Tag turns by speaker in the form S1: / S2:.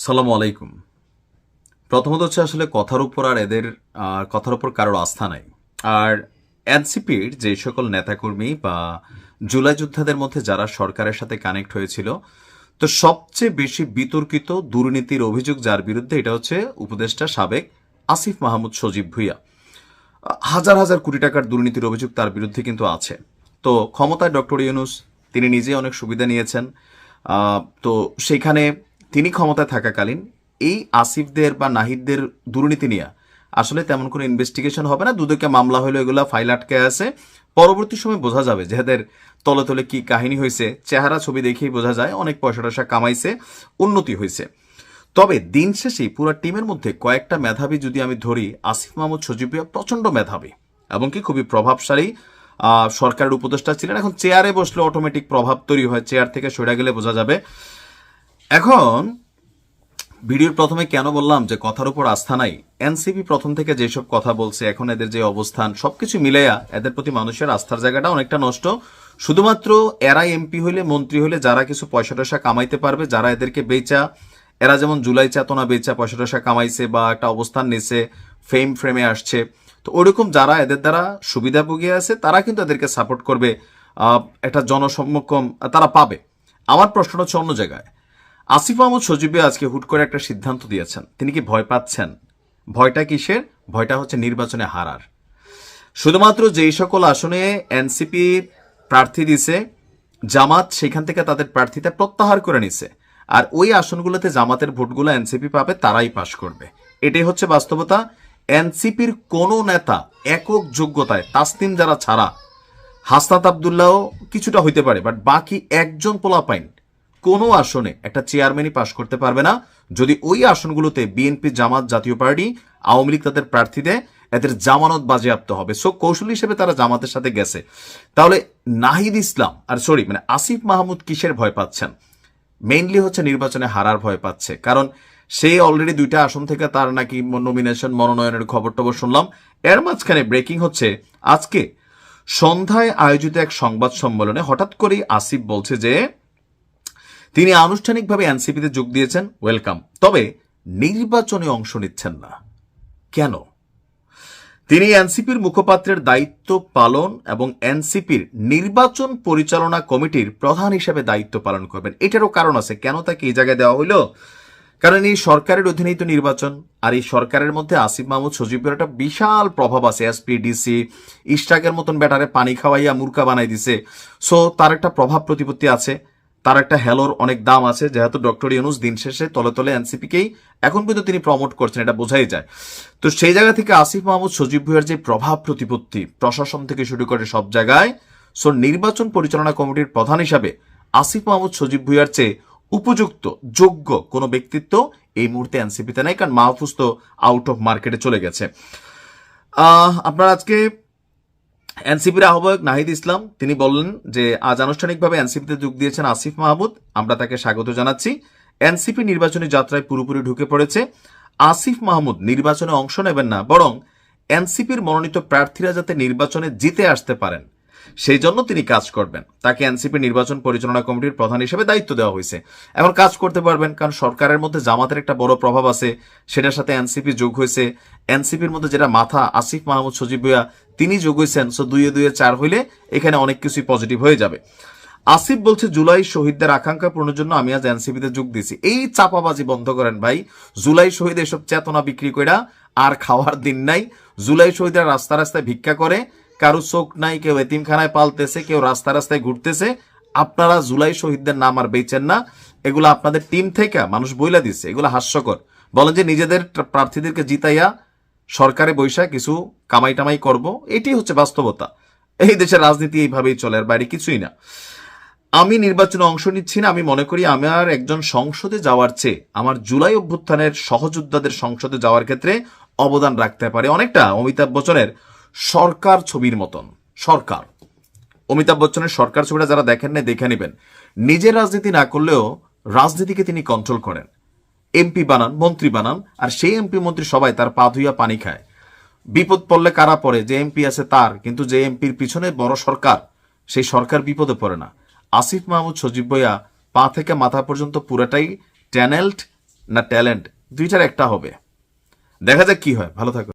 S1: সালামু আলাইকুম। প্রথমত হচ্ছে আসলে কথার উপর আর এদের কথার উপর কারোর আস্থা নাই। আর এনসিপির যে সকল নেতাকর্মী বা জুলাই যোদ্ধাদের মধ্যে যারা সরকারের সাথে কানেক্ট হয়েছিল, তো সবচেয়ে বেশি বিতর্কিত দুর্নীতির অভিযোগ যার বিরুদ্ধে, এটা হচ্ছে উপদেষ্টা সাবেক আসিফ মাহমুদ সজীব ভুঁইয়া। হাজার হাজার কোটি টাকার দুর্নীতির অভিযোগ তার বিরুদ্ধে কিন্তু আছে। তো ক্ষমতায় ডক্টর ইউনূস তিনি নিজে অনেক সুবিধা নিয়েছেন। তো সেইখানে তিনি ক্ষমতায় থাকাকালীন এই আসিফদের বা নাহিদদের দুর্নীতি নিয়ে আসলে তেমন কোনো ইনভেস্টিগেশন হবে না। দুদকে মামলা হলো, এগুলা ফাইল আটকে আছে। পরবর্তী সময় বোঝা যাবে যে এদের তলে তলে কি কাহিনী হয়েছে। চেহারা ছবি দেখেই বোঝা যায় অনেক পয়সা টয়সা কামাইছে, উন্নতি হয়েছে। তবে দিন শেষে পুরো টিমের মধ্যে কয়েকটা মেধাবী যদি আমি ধরি, আসিফ মাহমুদ সজীব ভুঁইয়া প্রচন্ড মেধাবী এবং কি খুবই প্রভাবশালী সরকারের উপদেষ্টা ছিলেন। এখন চেয়ারে বসলে অটোমেটিক প্রভাব তৈরি হয়, চেয়ার থেকে সরে গেলে বোঝা যাবে। এখন ভিডিওর প্রথমে কেন বললাম যে কথার উপর আস্থা নাই, এনসিপি প্রথম থেকে যেসব কথা বলছে, এখন এদের যে অবস্থান, সবকিছু মিলাইয়া এদের প্রতি মানুষের আস্থার জায়গাটা অনেকটা নষ্ট। শুধুমাত্র এরা এমপি হইলে, মন্ত্রী হইলে যারা কিছু পয়সা টয়সা কামাইতে পারবে, যারা এদেরকে বেচা, এরা যেমন জুলাই চেতনা বেচা পয়সা টয়সা কামাইছে বা একটা অবস্থান নিছে, ফ্রেমে আসছে, তো ওরকম যারা এদের দ্বারা সুবিধাভোগী আছে তারা কিন্তু এদেরকে সাপোর্ট করবে, একটা জনসম্মুখম তারা পাবে। আমার প্রশ্নটা হচ্ছে অন্য জায়গায়। আসিফ মাহমুদ সজীব আজকে হুট করে একটা সিদ্ধান্ত দিয়েছেন। তিনি কি ভয় পাচ্ছেন? ভয়টা কিসের? ভয়টা হচ্ছে নির্বাচনে হারার। শুধুমাত্র যেই সকল আসনে এনসিপি প্রার্থী দিছে, জামাত সেখান থেকে তাদের প্রার্থীতা প্রত্যাহার করে নিছে, আর ওই আসনগুলোতে জামাতের ভোটগুলো এনসিপি পাবে, তারাই পাশ করবে। এটাই হচ্ছে বাস্তবতা। এনসিপির কোনো নেতা একক যোগ্যতায়, তাসনিম যারা ছাড়া, হাসনাত আবদুল্লাহ কিছুটা হইতে পারে, বাট বাকি একজন পোলাপাইন কোনো আসনে একটা চেয়ারম্যানই পাশ করতে পারবে না যদি ওই আসনগুলোতে বিএনপি, জামাত, জাতীয় পার্টি, আওয়ামী লীগ তাদের প্রার্থী দেয়। এদের জামানত বাজেয়াপ্ত হবে। সো কৌশল হিসেবে তারা জামাতের সাথে গেছে। তাহলে নাহিদ ইসলাম আসিফ মাহমুদ কিসের ভয় পাচ্ছেন? মেইনলি হচ্ছে নির্বাচনে হারার ভয় পাচ্ছে। কারণ সে অলরেডি 2টা আসন থেকে তার নাকি নমিনেশন, মনোনয়নের খবর টবর শুনলাম। এর মাঝখানে ব্রেকিং হচ্ছে, আজকে সন্ধ্যায় আয়োজিত এক সংবাদ সম্মেলনে হঠাৎ করেই আসিফ বলছে যে তিনি আনুষ্ঠানিকভাবে এনসিপিতে যোগ দিয়েছেন, ওয়েলকাম, তবে নির্বাচনে অংশ নিচ্ছেন না। কেন? তিনি এনসিপির মুখপাত্রের দায়িত্ব পালন এবং এনসিপির নির্বাচন পরিচালনা কমিটির প্রধান হিসেবে দায়িত্ব পালন করবেন। এটারও কারণ আছে কেন তাকে এই জায়গায় দেওয়া হইল। কারণ এই সরকারের অধীনেই তো নির্বাচন, আর এই সরকারের মধ্যে আসিফ মাহমুদ সজীবের একটা বিশাল প্রভাব আছে। এসপি, ডিসি, ইস্টাকের মতন ব্যাটারে পানি খাওয়াইয়া মূর্খা বানাই দিছে। সো তার একটা প্রভাব প্রতিপত্তি আছে, তার একটা হ্যালোর অনেক দাম আছে। যেহেতু ডক্টর ইউনূস দিন শেষে তলে তলে এনসিপিকেই এখন কিন্তু তিনি প্রমোট করছেন, এটা বোঝাই যায়। তো সেই জায়গা থেকে আসিফ মাহমুদ সজীব ভুঁইয়ার যে প্রভাব প্রতিপত্তি প্রশাসন থেকে শুরু করে সব জায়গায়, সো নির্বাচন পরিচালনা কমিটির প্রধান হিসাবে আসিফ মাহমুদ সজীব ভুঁইয়ার চেয়ে উপযুক্ত, যোগ্য কোনো ব্যক্তিত্ব এই মুহূর্তে এনসিপিতে নাই। কারণ মাহফুজ তো আউট অফ মার্কেটে চলে গেছে। আপনারা আজকে এনসিপির আহ্বায়ক নাহিদ ইসলাম তিনি বললেন যে আজ আনুষ্ঠানিকভাবে এনসিপিতে যোগ দিয়েছেন আসিফ মাহমুদ, আমরা তাকে স্বাগত জানাচ্ছি। এনসিপি নির্বাচনী যাত্রায় পুরোপুরি ঢুকে পড়েছে। আসিফ মাহমুদ নির্বাচনে অংশ নেবেন না, বরং এনসিপির মনোনীত প্রার্থীরা যাতে নির্বাচনে জিতে আসতে পারেন সেই জন্য তিনি কাজ করবেন। তাকে এনসিপি নির্বাচন পরিচালনা কমিটির প্রধান হিসেবে দায়িত্ব দেওয়া হয়েছে। এখন কাজ করতে পারবেন, কারণ সরকারের মধ্যে জামাতের একটা বড় প্রভাব আছে, সেটার সাথে এনসিপি যোগ হয়েছে। এনসিপির মধ্যে যেটা মাথা আসিফ মাহমুদ সজীব ভুঁইয়া, তিনি যোগ হয়েছেন। সো 2-2-4 হইলে এখানে অনেক কিছুই পজিটিভ হয়ে যাবে। আসিফ বলছে জুলাই শহীদদের আকাঙ্ক্ষা পূরণের জন্য আমি আজ এনসিপিতে যোগ দিয়েছি। এই চাপাবাজি বন্ধ করেন ভাই। জুলাই শহীদ এসব চেতনা বিক্রি কইরা আর খাওয়ার দিন নাই। জুলাই শহীদরা রাস্তা রাস্তায় ভিক্ষা করে, কারো চোখ নাই, কেউ এতিমখানায় পালতেছে, কেউ রাস্তা রাস্তায় ঘুরতেছে। আপনারা জুলাই শহীদদের নাম আর বেচেন না। এগুলো আপনাদের টিম থেকে মানুষ বইলা দিচ্ছে, এগুলো হাস্যকর। বলেন যে নিজেদের প্রার্থীদেরকে জিতাইয়া সরকারে বৈশা কিছু কামাই টামাই করব, এটাই হচ্ছে বাস্তবতা। এই দেশের রাজনীতি এইভাবেই চলে, আর বাইরে কিছুই না। আমি নির্বাচনে অংশ নিচ্ছি না। আমি মনে করি আমার একজন সংসদে যাওয়ার চেয়ে আমার জুলাই অভ্যুত্থানের সহযোদ্ধাদের সংসদে যাওয়ার ক্ষেত্রে অবদান রাখতে পারে, অনেকটা অমিতাভ বচ্চনের সরকার ছবির মতন। সরকার, অমিতাভ বচ্চনের সরকার ছবিটা যারা দেখেন না দেখে নেবেন। নিজের রাজনীতি না করলেও রাজনীতিকে তিনি কন্ট্রোল করেন, এমপি বানান, মন্ত্রী বানান, আর সেই এমপি মন্ত্রী সবাই তার পা ধুইয়া পানি খায়। বিপদ পড়লে কারা পড়ে? যে এমপি আছে তার, কিন্তু যে এমপির পিছনে বড় সরকার, সেই সরকার বিপদে পড়ে না। আসিফ মাহমুদ সজীব ভুঁইয়া পা থেকে মাথা পর্যন্ত পুরাটাই ট্যানেলড না ট্যালেন্ট, দুইটার একটা হবে। দেখা যাক কি হয়। ভালো থাকো।